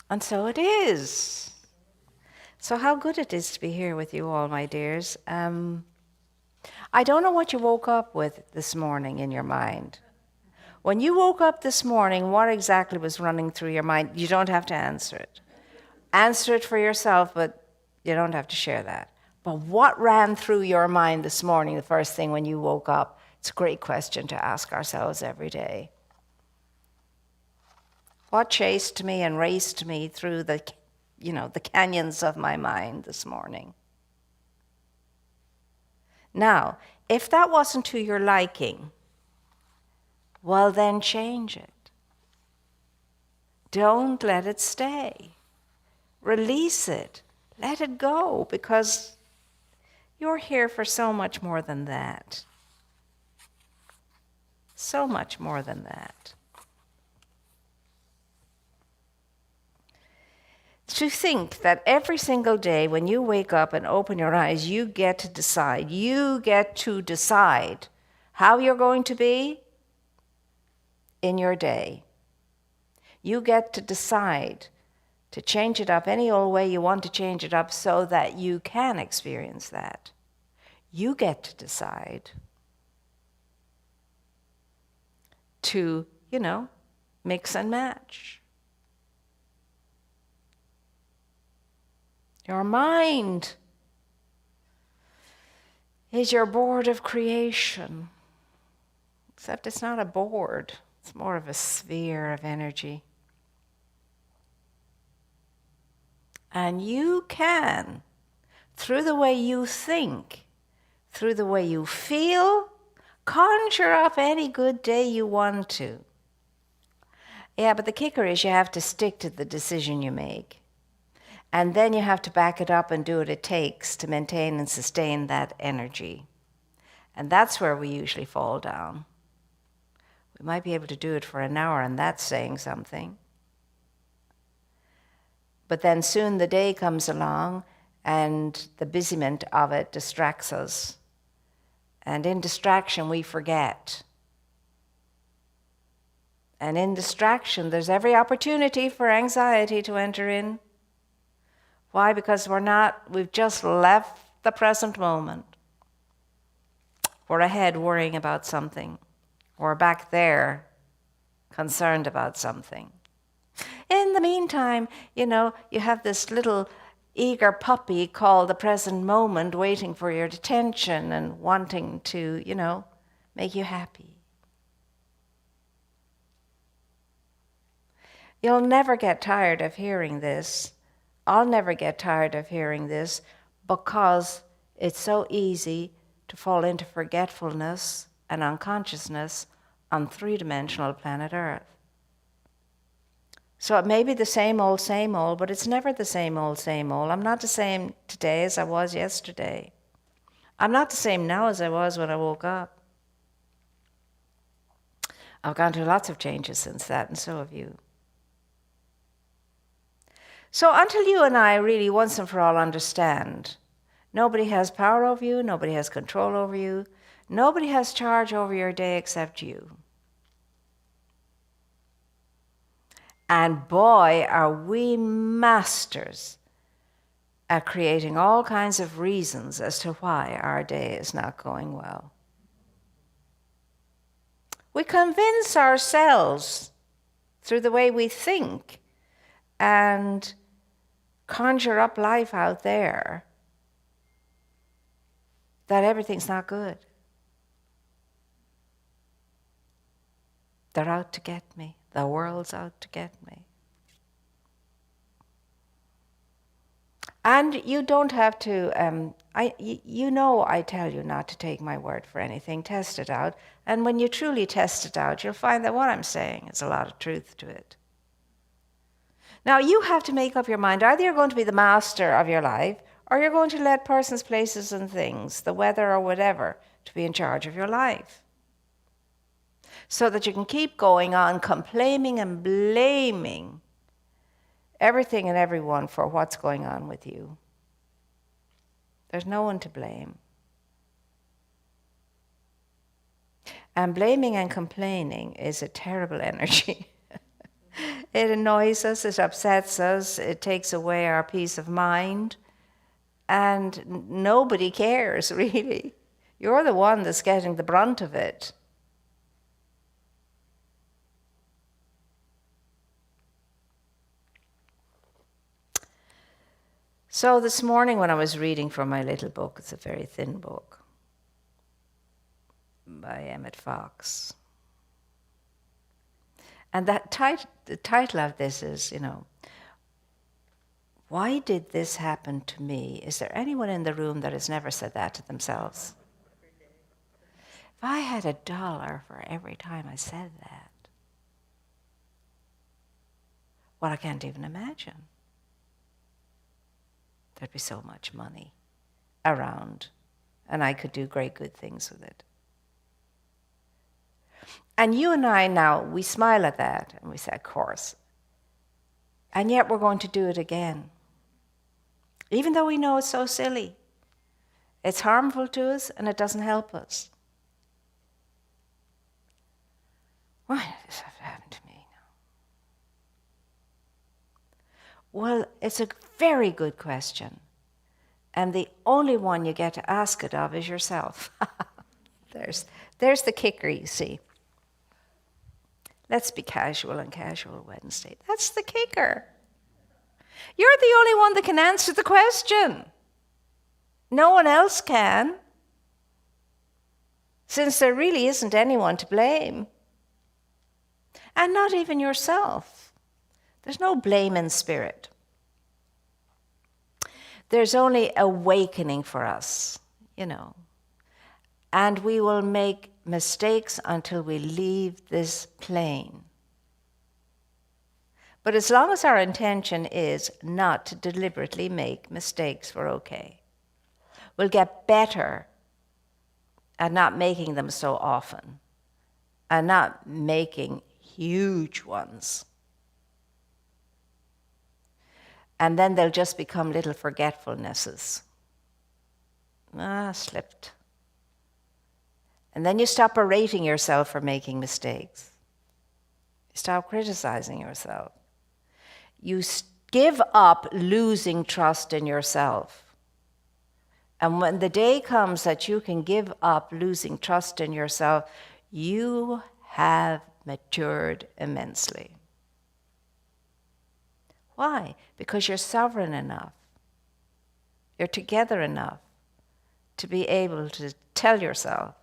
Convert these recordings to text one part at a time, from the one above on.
And so it is. So how good it is to be here with you all, my dears. I don't know what you woke up with this morning in your mind. When you woke up this morning, what exactly was running through your mind? You don't have to answer it. Answer it for yourself, but you don't have to share that. But what ran through your mind this morning, the first thing when you woke up? It's a great question to ask ourselves every day. What chased me and raced me through the canyons of my mind this morning? Now, if that wasn't to your liking, well, then change it. Don't let it stay. Release it. Let it go, because you're here for so much more than that. So much more than that. To think that every single day when you wake up and open your eyes, you get to decide. You get to decide how you're going to be in your day. You get to decide to change it up any old way you want to change it up so that you can experience that. You get to decide to, mix and match. Your mind is your board of creation, except it's not a board. It's more of a sphere of energy. And you can, through the way you think, through the way you feel, conjure up any good day you want to. Yeah, but the kicker is you have to stick to the decision you make. And then you have to back it up and do what it takes to maintain and sustain that energy. And that's where we usually fall down. We might be able to do it for an hour, and that's saying something. But then soon the day comes along, and the busyment of it distracts us. And in distraction, we forget. And in distraction, there's every opportunity for anxiety to enter in. Why? Because we've just left the present moment. We're ahead worrying about something. We're back there concerned about something. In the meantime, you have this little eager puppy called the present moment waiting for your attention and wanting to, make you happy. You'll never get tired of hearing this. I'll never get tired of hearing this, because it's so easy to fall into forgetfulness and unconsciousness on three-dimensional planet Earth. So it may be the same old, but it's never the same old, same old. I'm not the same today as I was yesterday. I'm not the same now as I was when I woke up. I've gone through lots of changes since that, and so have you. So until you and I really once and for all understand, nobody has power over you, nobody has control over you, nobody has charge over your day except you. And boy, are we masters at creating all kinds of reasons as to why our day is not going well. We convince ourselves through the way we think and conjure up life out there that everything's not good. They're out to get me. The world's out to get me. And you don't have to, I tell you not to take my word for anything. Test it out. And when you truly test it out, you'll find that what I'm saying is a lot of truth to it. Now, you have to make up your mind. Either you're going to be the master of your life, or you're going to let persons, places, and things, the weather or whatever, to be in charge of your life. So that you can keep going on complaining and blaming everything and everyone for what's going on with you. There's no one to blame. And blaming and complaining is a terrible energy. It annoys us, it upsets us, it takes away our peace of mind, and nobody cares, really. You're the one that's getting the brunt of it. So this morning when I was reading from my little book, it's a very thin book by Moira Foxe. And the title of this is, why did this happen to me? Is there anyone in the room that has never said that to themselves? If I had $1 for every time I said that, well, I can't even imagine. There'd be so much money around, and I could do great good things with it. And you and I now, we smile at that, and we say, of course. And yet we're going to do it again. Even though we know it's so silly. It's harmful to us, and it doesn't help us. Why did this have to happen to me now? Well, it's a very good question. And the only one you get to ask it of is yourself. There's the kicker, you see. Let's be casual on Casual Wednesday. That's the kicker. You're the only one that can answer the question. No one else can, since there really isn't anyone to blame. And not even yourself. There's no blame in spirit. There's only awakening for us, And we will make mistakes until we leave this plane. But as long as our intention is not to deliberately make mistakes, we're okay. We'll get better at not making them so often and not making huge ones. And then they'll just become little forgetfulnesses. Slipped. And then you stop berating yourself for making mistakes. You stop criticizing yourself. You give up losing trust in yourself. And when the day comes that you can give up losing trust in yourself, you have matured immensely. Why? Because you're sovereign enough. You're together enough to be able to tell yourself,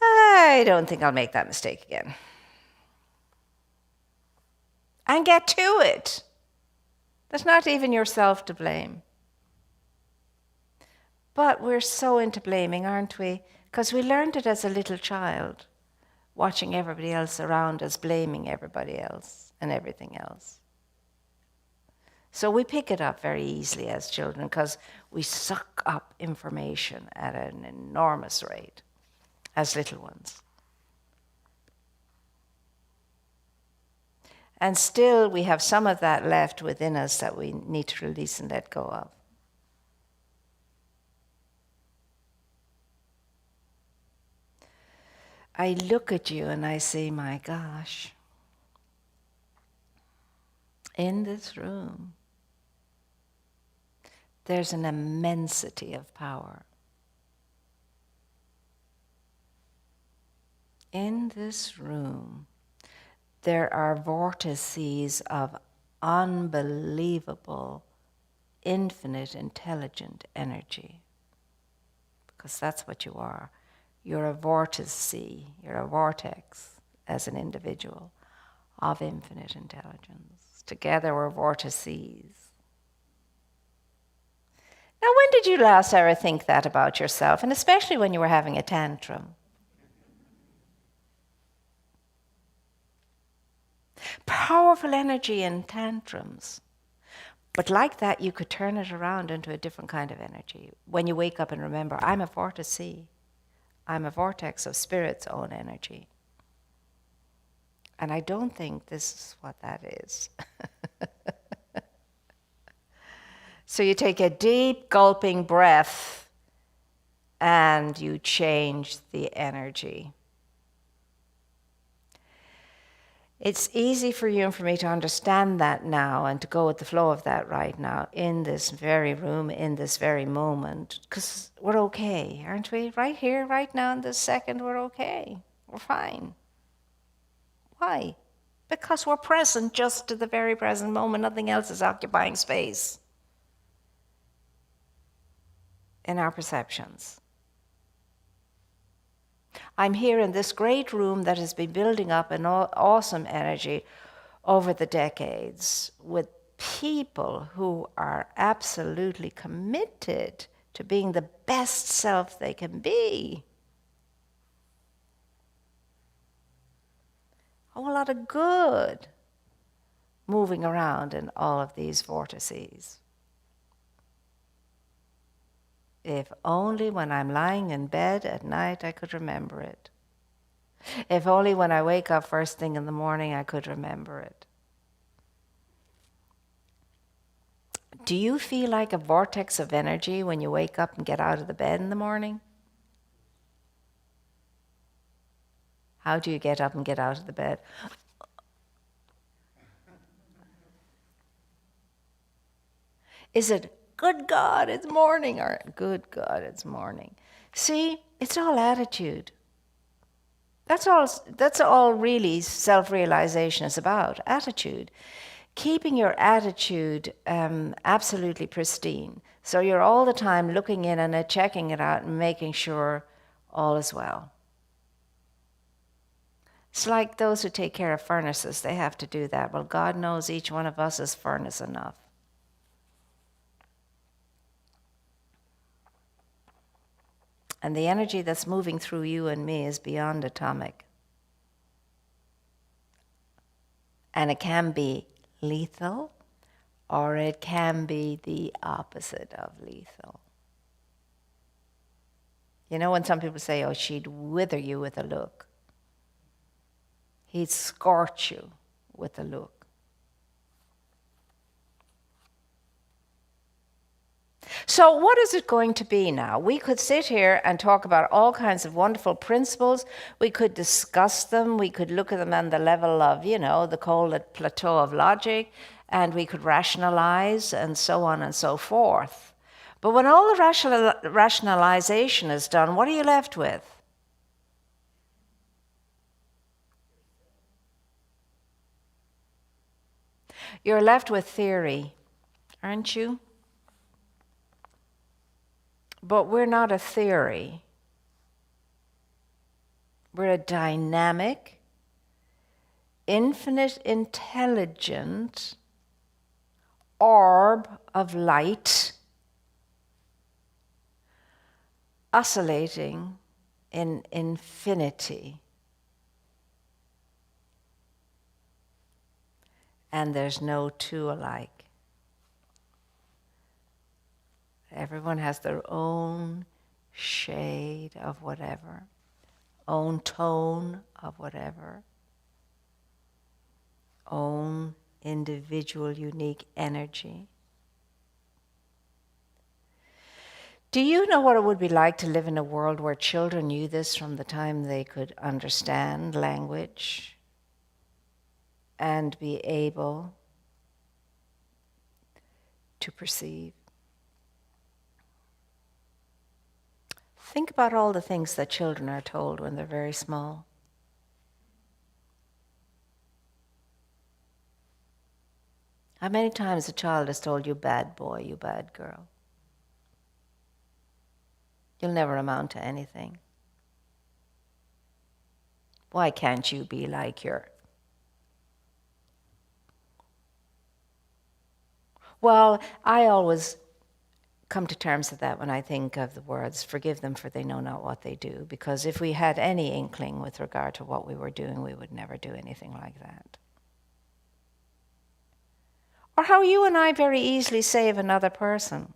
I don't think I'll make that mistake again. And get to it. There's not even yourself to blame. But we're so into blaming, aren't we? Because we learned it as a little child, watching everybody else around us, blaming everybody else and everything else. So we pick it up very easily as children because we suck up information at an enormous rate as little ones. And still we have some of that left within us that we need to release and let go of. I look at you and I say, my gosh, in this room, there's an immensity of power. In this room, there are vortices of unbelievable, infinite, intelligent energy. Because that's what you are. You're a vortice, you're a vortex as an individual of infinite intelligence. Together we're vortices. Now, when did you last ever think that about yourself? And especially when you were having a tantrum. Powerful energy in tantrums. But like that, you could turn it around into a different kind of energy. When you wake up and remember, I'm a vortice. I'm a vortex of spirit's own energy. And I don't think this is what that is. So you take a deep gulping breath and you change the energy. It's easy for you and for me to understand that now and to go with the flow of that right now in this very room, in this very moment, because we're okay, aren't we? Right here, right now, in this second, we're okay. We're fine. Why? Because we're present just to the very present moment. Nothing else is occupying space in our perceptions. I'm here in this great room that has been building up an awesome energy over the decades with people who are absolutely committed to being the best self they can be. A whole lot of good moving around in all of these vortices. If only when I'm lying in bed at night I could remember it. If only when I wake up first thing in the morning I could remember it. Do you feel like a vortex of energy when you wake up and get out of the bed in the morning? How do you get up and get out of the bed? Is it, good God, it's morning, or good God, it's morning? See, it's all attitude. That's all really self-realization is about, attitude. Keeping your attitude absolutely pristine. So you're all the time looking in on it, checking it out, and making sure all is well. It's like those who take care of furnaces, they have to do that. Well, God knows each one of us is furnace enough. And the energy that's moving through you and me is beyond atomic. And it can be lethal, or it can be the opposite of lethal. You know when some people say, oh, she'd wither you with a look. He'd scorch you with a look. So what is it going to be now? We could sit here and talk about all kinds of wonderful principles. We could discuss them. We could look at them on the level of, the cold plateau of logic, and we could rationalize and so on and so forth. But when all the rationalization is done, what are you left with? You're left with theory, aren't you? But we're not a theory. We're a dynamic, infinite, intelligent orb of light oscillating in infinity. And there's no two alike. Everyone has their own shade of whatever, own tone of whatever, own individual, unique energy. Do you know what it would be like to live in a world where children knew this from the time they could understand language and be able to perceive? Think about all the things that children are told when they're very small. How many times a child is told, you bad boy, you bad girl? You'll never amount to anything. Why can't you be like your... Well, I always come to terms with that when I think of the words, forgive them for they know not what they do, because if we had any inkling with regard to what we were doing, we would never do anything like that. Or how you and I very easily save another person.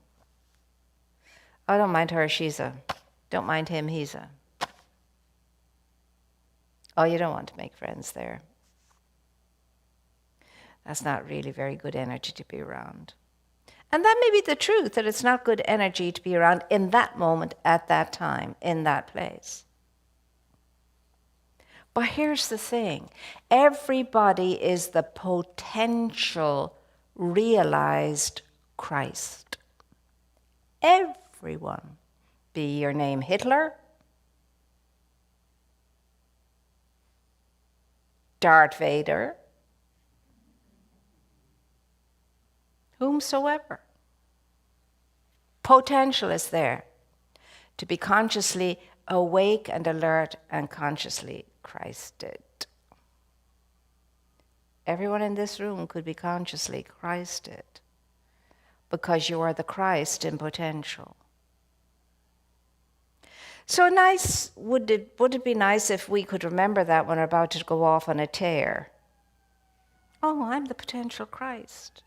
I don't mind her, she's a... Don't mind him, he's a... Oh, you don't want to make friends there. That's not really very good energy to be around. And that may be the truth, that it's not good energy to be around in that moment, at that time, in that place. But here's the thing. Everybody is the potential realized Christ. Everyone. Be your name Hitler, Darth Vader, whomsoever. Potential is there to be consciously awake and alert and consciously Christed. Everyone in this room could be consciously Christed because you are the Christ in potential. So nice, would it be nice if we could remember that when we're about to go off on a tear? Oh, I'm the potential Christ.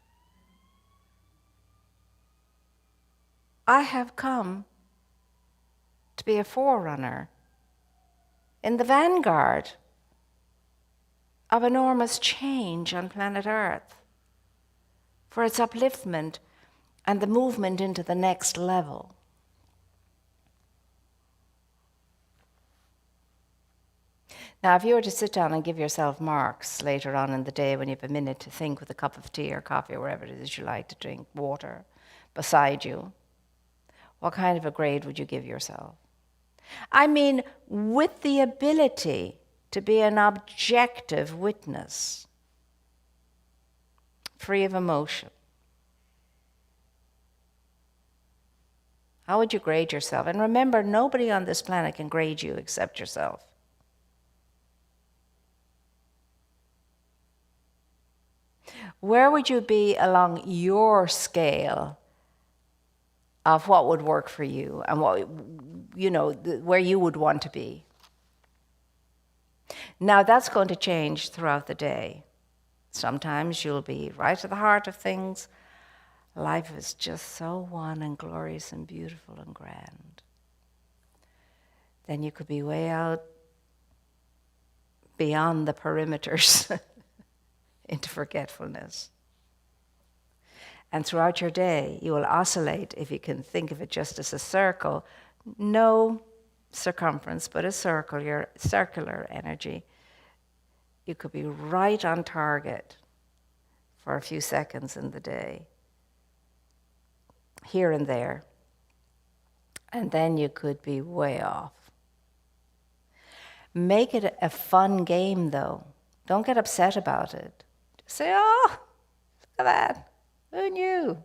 I have come to be a forerunner in the vanguard of enormous change on planet Earth for its upliftment and the movement into the next level. Now, if you were to sit down and give yourself marks later on in the day when you have a minute to think with a cup of tea or coffee or whatever it is you like to drink, water, beside you, what kind of a grade would you give yourself? I mean, with the ability to be an objective witness, free of emotion. How would you grade yourself? And remember, nobody on this planet can grade you except yourself. Where would you be along your scale of what would work for you and what, where you would want to be? Now that's going to change throughout the day. Sometimes you'll be right at the heart of things. Life is just so one and glorious and beautiful and grand. Then you could be way out beyond the perimeters into forgetfulness. And throughout your day, you will oscillate, if you can think of it just as a circle, no circumference, but a circle, your circular energy. You could be right on target for a few seconds in the day, here and there. And then you could be way off. Make it a fun game, though. Don't get upset about it. Just say, oh, look at that. Who knew?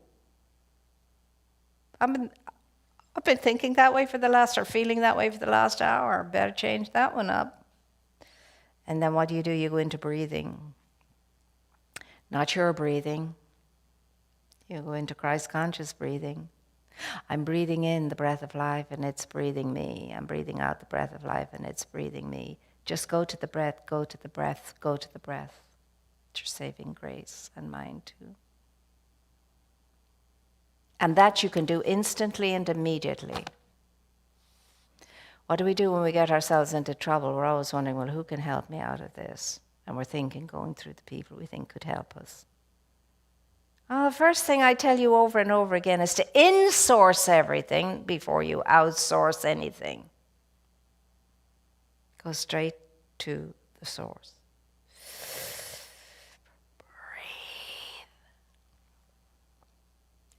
I've been thinking that way for the last, or feeling that way for the last hour. Better change that one up. And then what do? You go into breathing. Not your breathing. You go into Christ conscious breathing. I'm breathing in the breath of life and it's breathing me. I'm breathing out the breath of life and it's breathing me. Just go to the breath, go to the breath, go to the breath. It's your saving grace and mine too. And that you can do instantly and immediately. What do we do when we get ourselves into trouble? We're always wondering, well, who can help me out of this? And we're thinking, going through the people we think could help us. The first thing I tell you over and over again is to insource everything before you outsource anything. Go straight to the source. Breathe.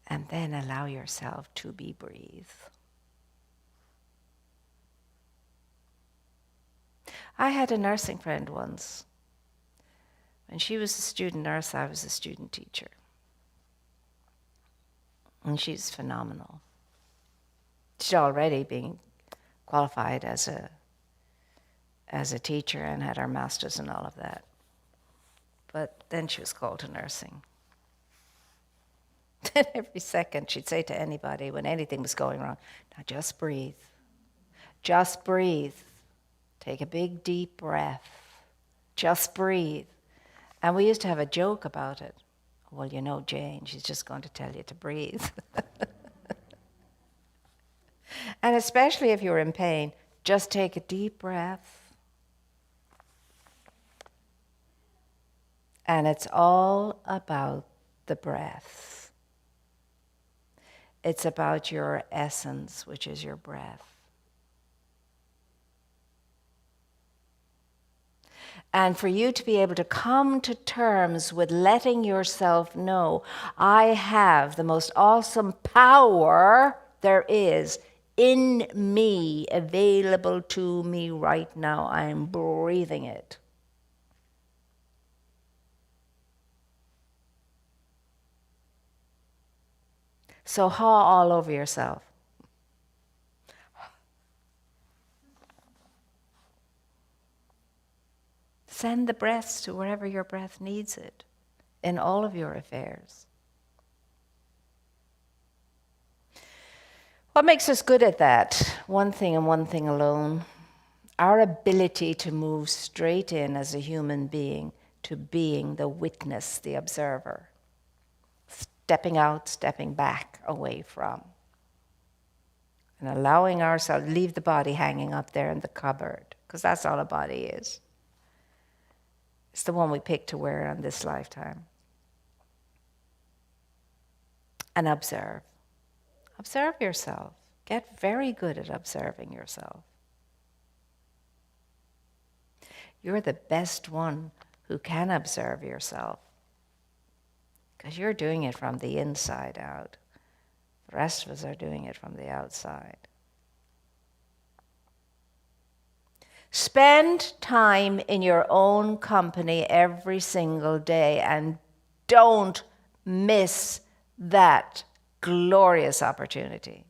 And then allow yourself to be breathed. I had a nursing friend once. When she was a student nurse, I was a student teacher. And she's phenomenal. She's already been qualified as a teacher and had her master's and all of that. But then she was called to nursing. Then every second she'd say to anybody when anything was going wrong, now just breathe. Just breathe. Take a big deep breath. Just breathe. And we used to have a joke about it. Well, you know Jane, she's just going to tell you to breathe. And especially if you're in pain, just take a deep breath. And it's all about the breath. It's about your essence, which is your breath. And for you to be able to come to terms with letting yourself know, I have the most awesome power there is in me, available to me right now. I'm breathing it. So haw all over yourself. Send the breaths to wherever your breath needs it in all of your affairs. What makes us good at that? One thing and one thing alone. Our ability to move straight in as a human being to being the witness, the observer. Stepping out, stepping back, away from. And allowing ourselves, leave the body hanging up there in the cupboard, because that's all a body is. It's the one we pick to wear on this lifetime. And observe. Observe yourself. Get very good at observing yourself. You're the best one who can observe yourself, because you're doing it from the inside out. The rest of us are doing it from the outside. Spend time in your own company every single day, and don't miss that glorious opportunity.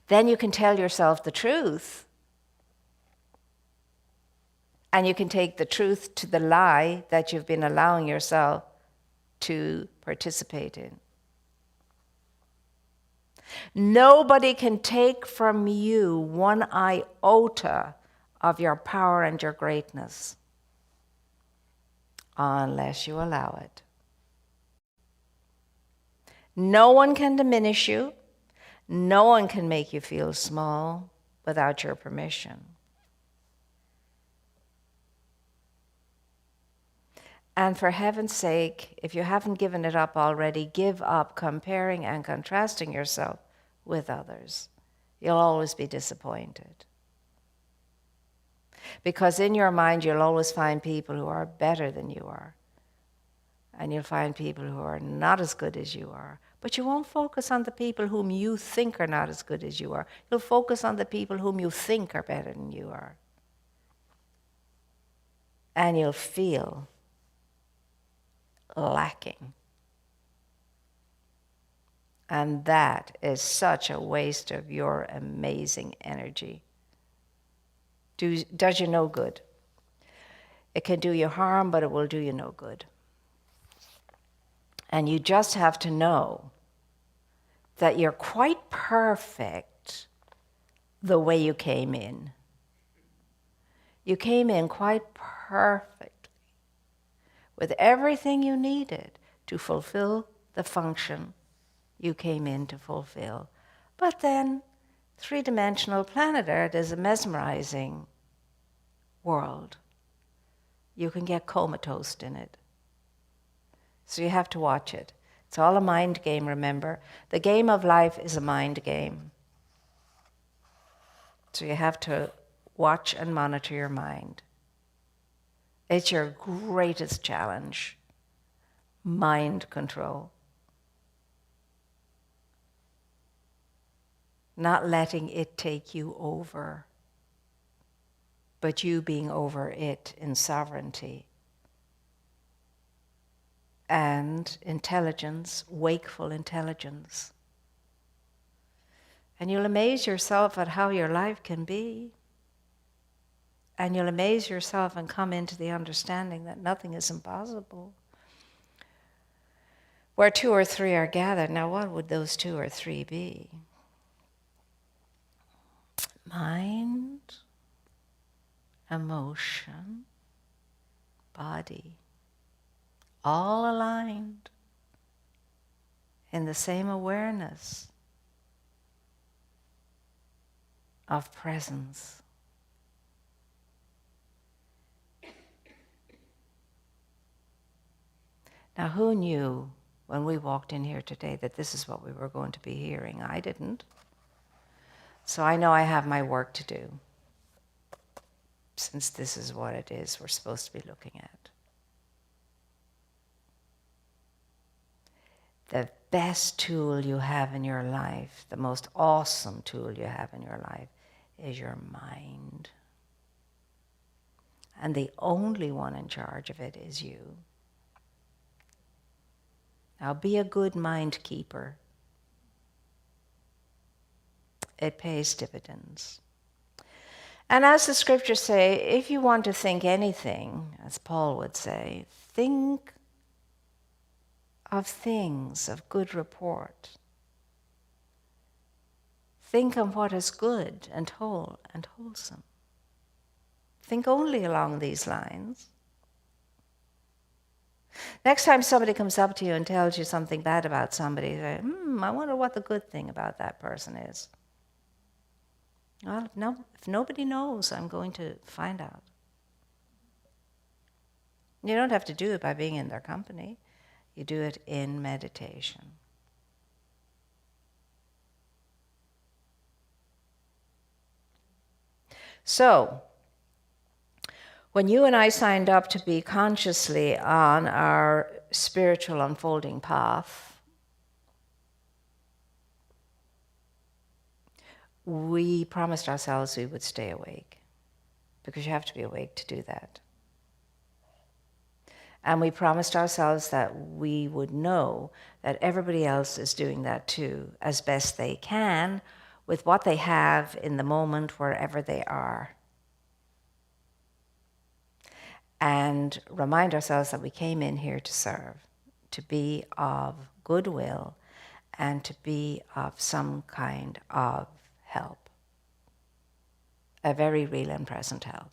Then you can tell yourself the truth. And you can take the truth to the lie that you've been allowing yourself to participate in. Nobody can take from you one iota of your power and your greatness unless you allow it. No one can diminish you. No one can make you feel small without your permission. And for heaven's sake, if you haven't given it up already, give up comparing and contrasting yourself with others. You'll always be disappointed. Because in your mind, you'll always find people who are better than you are. And you'll find people who are not as good as you are. But you won't focus on the people whom you think are not as good as you are. You'll focus on the people whom you think are better than you are. And you'll feel lacking. And that is such a waste of your amazing energy. Does you no good. It can do you harm, but it will do you no good. And you just have to know that you're quite perfect the way you came in. You came in quite perfect, with everything you needed to fulfill the function you came in to fulfill. But then, three-dimensional planet Earth is a mesmerizing world. You can get comatose in it. So you have to watch it. It's all a mind game, remember. The game of life is a mind game. So you have to watch and monitor your mind. It's your greatest challenge, mind control. Not letting it take you over, but you being over it in sovereignty. And intelligence, wakeful intelligence. And you'll amaze yourself at how your life can be. And you'll amaze yourself and come into the understanding that nothing is impossible. Where two or three are gathered, now what would those two or three be? Mind, emotion, body, all aligned in the same awareness of presence. Now, who knew when we walked in here today that this is what we were going to be hearing? I didn't. So I know I have my work to do. since this is what it is we're supposed to be looking at. The best tool you have in your life, the most awesome tool you have in your life, is your mind. And the only one in charge of it is you. Now be a good mind keeper. It pays dividends. And as the scriptures say, if you want to think anything, as Paul would say, think of things of good report. Think of what is good and whole and wholesome. Think only along these lines. Next time somebody comes up to you and tells you something bad about somebody, say, I wonder what the good thing about that person is. Well, if nobody knows, I'm going to find out. You don't have to do it by being in their company. You do it in meditation. So, when you and I signed up to be consciously on our spiritual unfolding path, we promised ourselves we would stay awake, because you have to be awake to do that. And we promised ourselves that we would know that everybody else is doing that too, as best they can, with what they have in the moment, wherever they are. And remind ourselves that we came in here to serve, to be of goodwill, and to be of some kind of help. A very real and present help.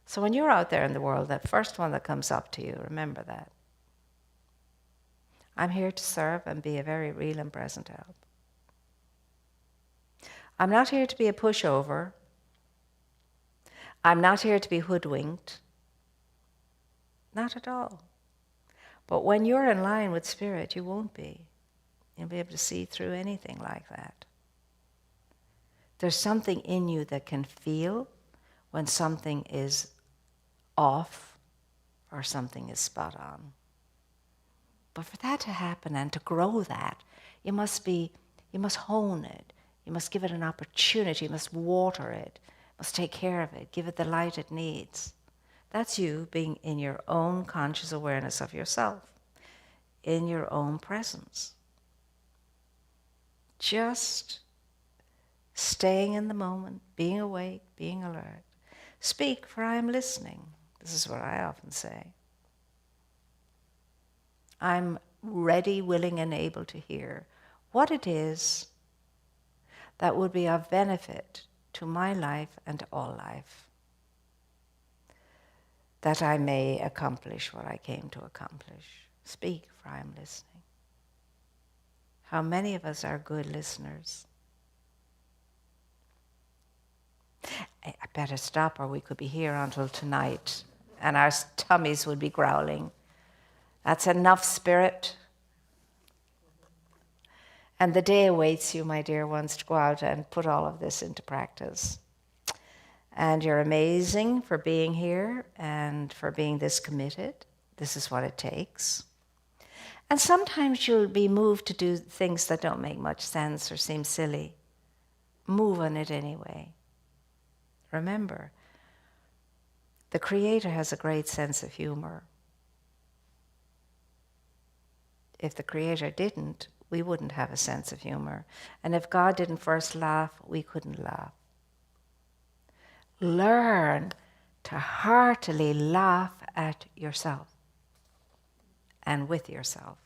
So when you're out there in the world, that first one that comes up to you, remember that. I'm here to serve and be a very real and present help. I'm not here to be a pushover. I'm not here to be hoodwinked. Not at all. But when you're in line with Spirit, you won't be. You'll be able to see through anything like that. There's something in you that can feel when something is off or something is spot on. But for that to happen and to grow that, you must hone it. You must give it an opportunity. You must water it. You must take care of it. Give it the light it needs. That's you being in your own conscious awareness of yourself, in your own presence. Just staying in the moment, being awake, being alert. Speak, for I am listening. This is what I often say. I'm ready, willing, and able to hear what it is that would be of benefit to my life and to all life, that I may accomplish what I came to accomplish. Speak, for I am listening. How many of us are good listeners? I better stop, or we could be here until tonight, and our tummies would be growling. That's enough, Spirit. And the day awaits you, my dear ones, to go out and put all of this into practice. And you're amazing for being here and for being this committed. This is what it takes. And sometimes you'll be moved to do things that don't make much sense or seem silly. Move on it anyway. Remember, the Creator has a great sense of humor. If the Creator didn't, we wouldn't have a sense of humor. And if God didn't first laugh, we couldn't laugh. Learn to heartily laugh at yourself and with yourself.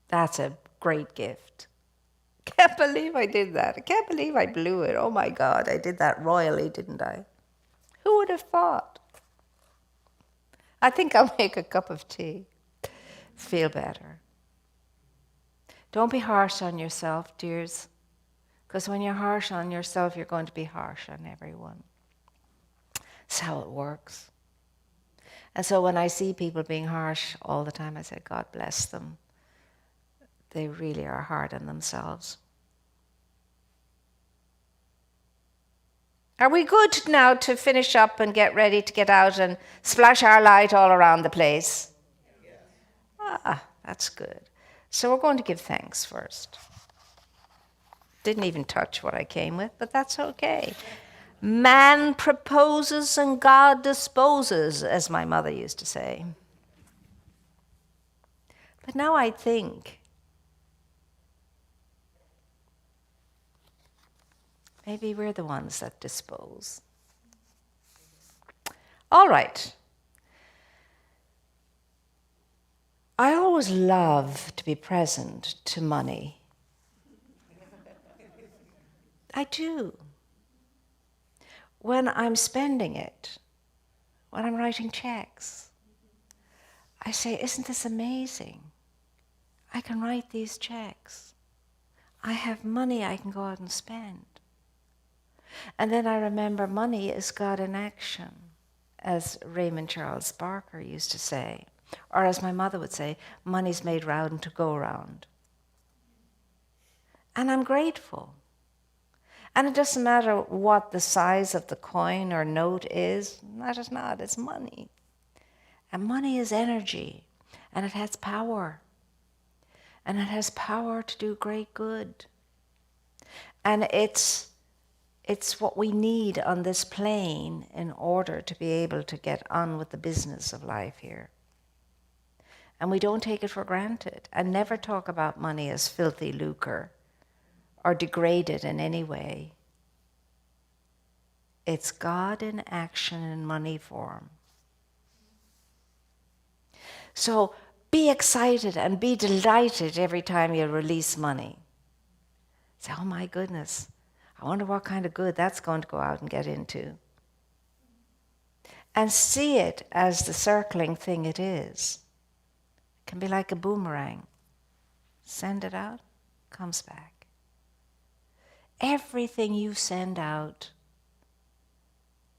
That's a great gift. Can't believe I did that. I can't believe I blew it. Oh my God, I did that royally, didn't I? Who would have thought? I think I'll make a cup of tea. Feel better. Don't be harsh on yourself, dears, because when you're harsh on yourself, you're going to be harsh on everyone. That's how it works. And so when I see people being harsh all the time, I say, God bless them. They really are hard on themselves. Are we good now to finish up and get ready to get out and splash our light all around the place? Ah, that's good. So we're going to give thanks first. Didn't even touch what I came with, but that's okay. Man proposes and God disposes, as my mother used to say. But now I think maybe we're the ones that dispose. All right. I always love to be present to money. I do. When I'm spending it, when I'm writing checks, I say, isn't this amazing? I can write these checks. I have money I can go out and spend. And then I remember money is God in action, as Raymond Charles Barker used to say. Or as my mother would say, money's made round to go round. And I'm grateful. And it doesn't matter what the size of the coin or note is, matters not, it's money. And money is energy, and it has power. And it has power to do great good. And it's what we need on this plane in order to be able to get on with the business of life here. And we don't take it for granted and never talk about money as filthy lucre or degrade it in any way. It's God in action in money form. So be excited and be delighted every time you release money. Say, oh my goodness, I wonder what kind of good that's going to go out and get into. And see it as the circling thing it is. It can be like a boomerang. Send it out, comes back. Everything you send out,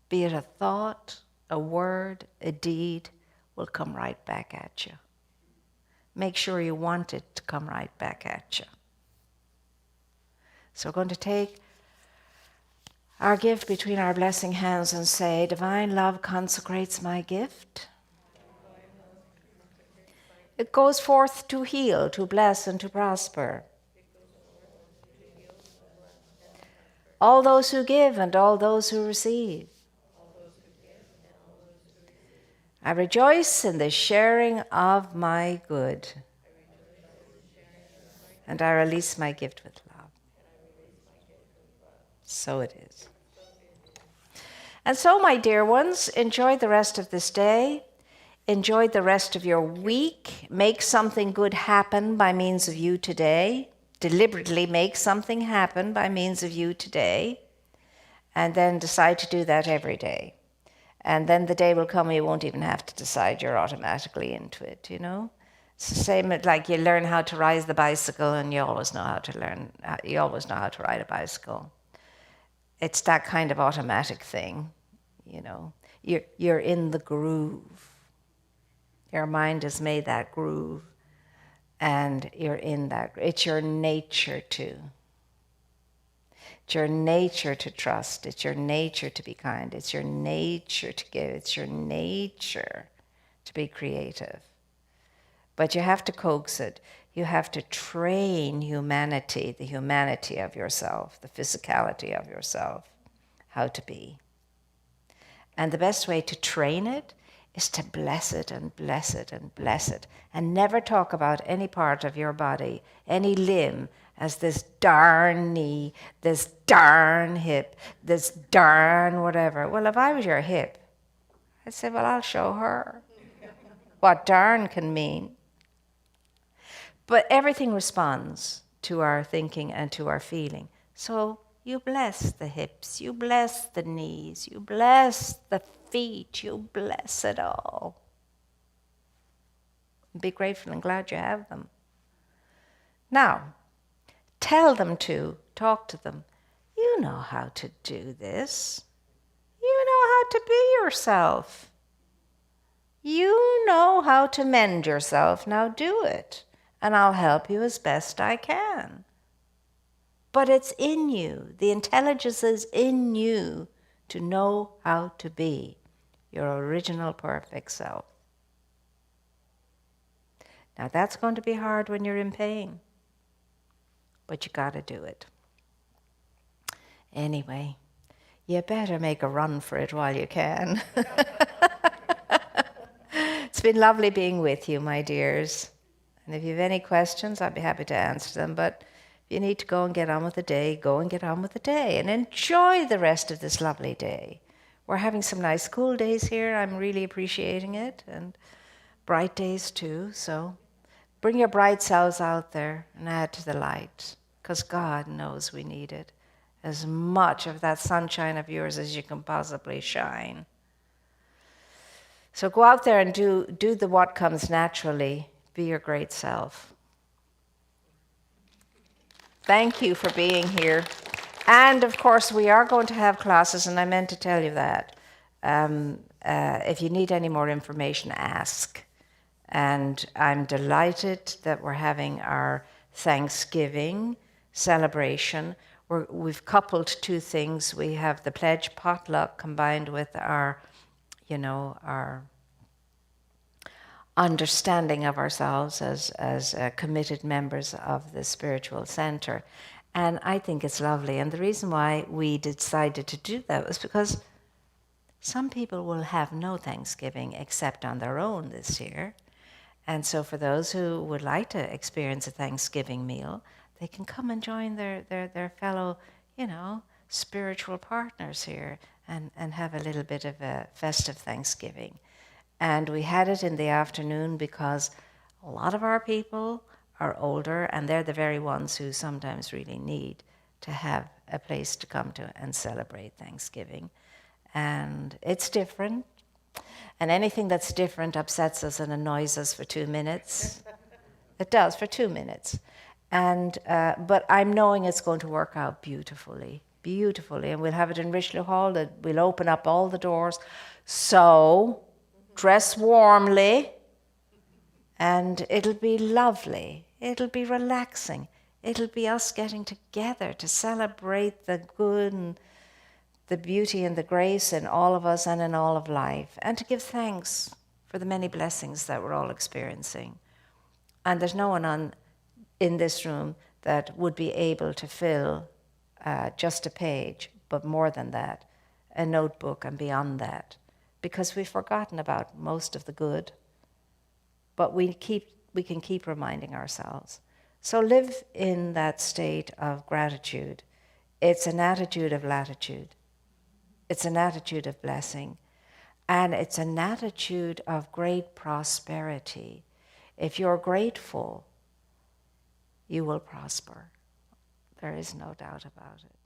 be it a thought, a word, a deed, will come right back at you. Make sure you want it to come right back at you. So we're going to take our gift between our blessing hands and say, divine love consecrates my gift. It goes forth to heal, to bless, and to prosper. All those who give and all those who receive. I rejoice in the sharing of my good. And I release my gift with love. So it is. And so, my dear ones, enjoy the rest of this day. Enjoy the rest of your week. Make something good happen by means of you today. Deliberately make something happen by means of you today. And then decide to do that every day. And then the day will come when you won't even have to decide. You're automatically into it, you know. It's the same like you learn how to ride the bicycle and you always know how to ride a bicycle. It's that kind of automatic thing, you know. You're in the groove. Your mind has made that groove and you're in that. It's your nature to. It's your nature to trust. It's your nature to be kind. It's your nature to give. It's your nature to be creative. But you have to coax it. You have to train humanity, the humanity of yourself, the physicality of yourself, how to be. And the best way to train it is to bless it and bless it and bless it. And never talk about any part of your body, any limb, as this darn knee, this darn hip, this darn whatever. Well, if I was your hip, I'd say, well, I'll show her what darn can mean. But everything responds to our thinking and to our feeling. So you bless the hips, you bless the knees, you bless the feet, you bless it all. Be grateful and glad you have them. Now, tell them to, talk to them. You know how to do this. You know how to be yourself. You know how to mend yourself. Now do it. And I'll help you as best I can. But it's in you. The intelligence is in you to know how to be your original perfect self. Now that's going to be hard when you're in pain, but you got to do it. Anyway, you better make a run for it while you can. It's been lovely being with you, my dears. And if you have any questions, I'd be happy to answer them. But if you need to go and get on with the day, go and get on with the day and enjoy the rest of this lovely day. We're having some nice cool days here. I'm really appreciating it. And bright days too. So bring your bright selves out there and add to the light, because God knows we need it. As much of that sunshine of yours as you can possibly shine. So go out there and do the what comes naturally. Be your great self. Thank you for being here. And of course, we are going to have classes, and I meant to tell you that. If you need any more information, ask. And I'm delighted that we're having our Thanksgiving celebration. We've coupled two things. We have the pledge potluck combined with our understanding of ourselves as committed members of the spiritual center. And I think it's lovely. And the reason why we decided to do that was because some people will have no Thanksgiving except on their own this year. And so for those who would like to experience a Thanksgiving meal, they can come and join their fellow, spiritual partners here and have a little bit of a festive Thanksgiving. And we had it in the afternoon because a lot of our people are older, and they're the very ones who sometimes really need to have a place to come to and celebrate Thanksgiving. And it's different. And anything that's different upsets us and annoys us for 2 minutes. It does, for 2 minutes. And but I'm knowing it's going to work out beautifully. And we'll have it in Richelieu Hall. We'll open up all the doors. So dress warmly, and it'll be lovely. It'll be relaxing. It'll be us getting together to celebrate the good and the beauty and the grace in all of us and in all of life, and to give thanks for the many blessings that we're all experiencing. And there's no one in this room that would be able to fill just a page, but more than that, a notebook and beyond that, because we've forgotten about most of the good, but we can keep reminding ourselves. So live in that state of gratitude. It's an attitude of latitude. It's an attitude of blessing. And it's an attitude of great prosperity. If you're grateful, you will prosper. There is no doubt about it.